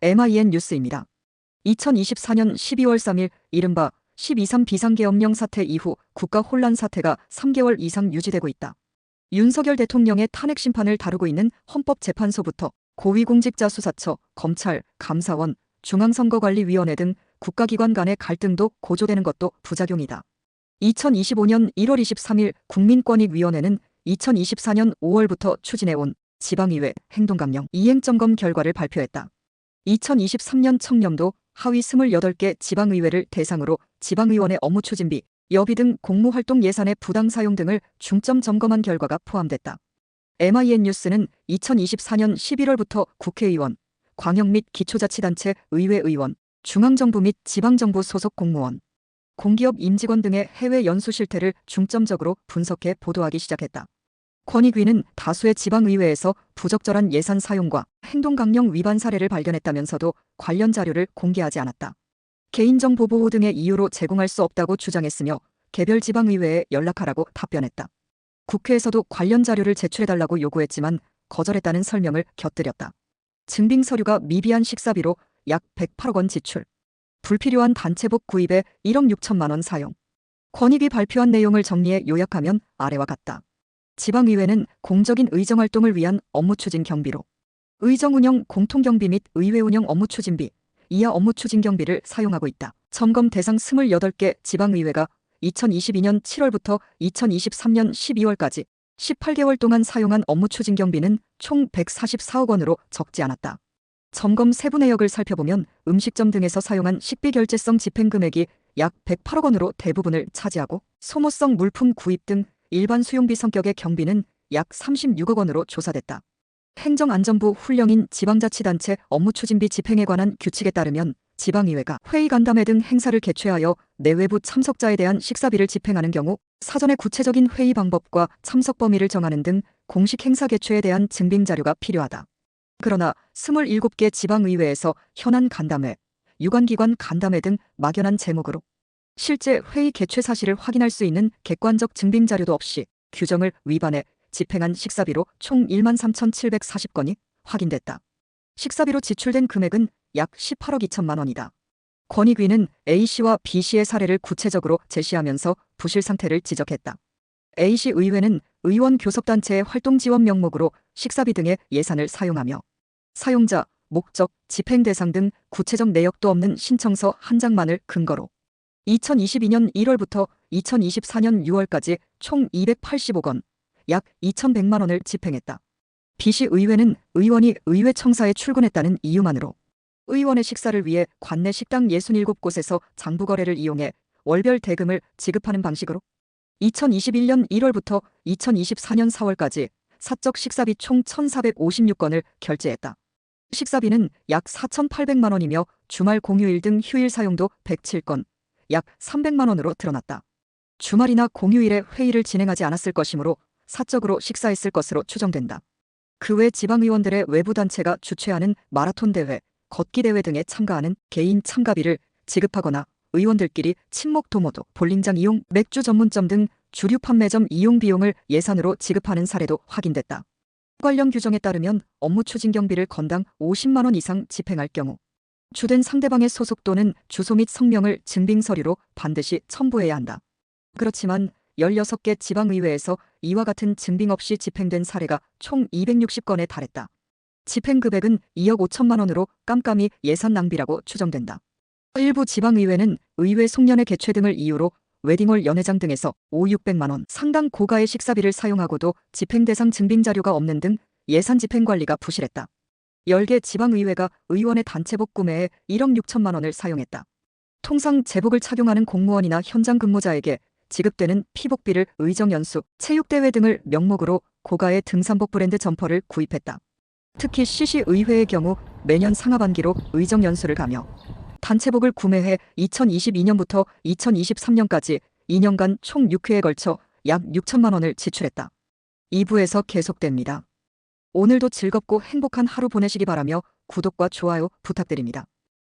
MIN 뉴스입니다. 2024년 12월 3일 이른바 12.3 비상계엄령 사태 이후 국가 혼란 사태가 3개월 이상 유지되고 있다. 윤석열 대통령의 탄핵 심판을 다루고 있는 헌법재판소부터 고위공직자수사처, 검찰, 감사원, 중앙선거관리위원회 등 국가기관 간의 갈등도 고조되는 것도 부작용이다. 2025년 1월 23일 국민권익위원회는 2024년 5월부터 추진해온 지방의회 행동강령 이행점검 결과를 발표했다. 2023년 청렴도 하위 28개 지방의회를 대상으로 지방의원의 업무 추진비, 여비 등 공무활동 예산의 부당 사용 등을 중점 점검한 결과가 포함됐다. MIN 뉴스는 2024년 11월부터 국회의원, 광역 및 기초자치단체 의회의원, 중앙정부 및 지방정부 소속 공무원, 공기업 임직원 등의 해외 연수 실태를 중점적으로 분석해 보도하기 시작했다. 권익위는 다수의 지방의회에서 부적절한 예산 사용과 행동강령 위반 사례를 발견했다면서도 관련 자료를 공개하지 않았다. 개인정보 보호 등의 이유로 제공할 수 없다고 주장했으며 개별 지방의회에 연락하라고 답변했다. 국회에서도 관련 자료를 제출해달라고 요구했지만 거절했다는 설명을 곁들였다. 증빙 서류가 미비한 식사비로 약 108억 원 지출, 불필요한 단체복 구입에 1억 6천만 원 사용. 권익위 발표한 내용을 정리해 요약하면 아래와 같다. 지방의회는 공적인 의정활동을 위한 업무 추진 경비로 의정운영 공통경비 및 의회 운영 업무 추진비, 이하 업무 추진 경비를 사용하고 있다. 점검 대상 28개 지방의회가 2022년 7월부터 2023년 12월까지 18개월 동안 사용한 업무 추진 경비는 총 144억 원으로 적지 않았다. 점검 세부 내역을 살펴보면 음식점 등에서 사용한 식비 결제성 집행 금액이 약 108억 원으로 대부분을 차지하고 소모성 물품 구입 등 일반 수용비 성격의 경비는 약 36억 원으로 조사됐다. 행정안전부 훈령인 지방자치단체 업무 추진비 집행에 관한 규칙에 따르면 지방의회가 회의 간담회 등 행사를 개최하여 내외부 참석자에 대한 식사비를 집행하는 경우 사전에 구체적인 회의 방법과 참석 범위를 정하는 등 공식 행사 개최에 대한 증빙 자료가 필요하다. 그러나 27개 지방의회에서 현안 간담회, 유관기관 간담회 등 막연한 제목으로 실제 회의 개최 사실을 확인할 수 있는 객관적 증빙 자료도 없이 규정을 위반해 집행한 식사비로 총 13,740건이 확인됐다. 식사비로 지출된 금액은 약 18억 2천만 원이다. 권익위는 A씨와 B씨의 사례를 구체적으로 제시하면서 부실 상태를 지적했다. A씨 의회는 의원 교섭단체의 활동 지원 명목으로 식사비 등의 예산을 사용하며 사용자, 목적, 집행 대상 등 구체적 내역도 없는 신청서 한 장만을 근거로 2022년 1월부터 2024년 6월까지 총 285건, 약 2,100만 원을 집행했다. B씨 의회는 의원이 의회 청사에 출근했다는 이유만으로 의원의 식사를 위해 관내 식당 67곳에서 장부 거래를 이용해 월별 대금을 지급하는 방식으로 2021년 1월부터 2024년 4월까지 사적 식사비 총 1,456건을 결제했다. 식사비는 약 4,800만 원이며 주말 공휴일 등 휴일 사용도 107건, 약 300만 원으로 드러났다. 주말이나 공휴일에 회의를 진행하지 않았을 것이므로 사적으로 식사했을 것으로 추정된다. 그 외 지방의원들의 외부 단체가 주최하는 마라톤 대회, 걷기 대회 등에 참가하는 개인 참가비를 지급하거나 의원들끼리 친목 도모도, 볼링장 이용, 맥주 전문점 등 주류 판매점 이용 비용을 예산으로 지급하는 사례도 확인됐다. 관련 규정에 따르면 업무 추진 경비를 건당 50만 원 이상 집행할 경우 주된 상대방의 소속 또는 주소 및 성명을 증빙 서류로 반드시 첨부해야 한다. 그렇지만 16개 지방의회에서 이와 같은 증빙 없이 집행된 사례가 총 260건에 달했다. 집행 금액은 2억 5천만 원으로 깜깜이 예산 낭비라고 추정된다. 일부 지방의회는 의회 송년회 개최 등을 이유로 웨딩홀 연회장 등에서 5,600만 원 상당 고가의 식사비를 사용하고도 집행 대상 증빙 자료가 없는 등 예산 집행 관리가 부실했다. 10개 지방의회가 의원의 단체복 구매에 1억 6천만 원을 사용했다. 통상 제복을 착용하는 공무원이나 현장 근무자에게 지급되는 피복비를 의정연수, 체육대회 등을 명목으로 고가의 등산복 브랜드 점퍼를 구입했다. 특히 CC의회의 경우 매년 상하반기로 의정연수를 가며 단체복을 구매해 2022년부터 2023년까지 2년간 총 6회에 걸쳐 약 6천만 원을 지출했다. 2부에서 계속됩니다. 오늘도 즐겁고 행복한 하루 보내시기 바라며 구독과 좋아요 부탁드립니다.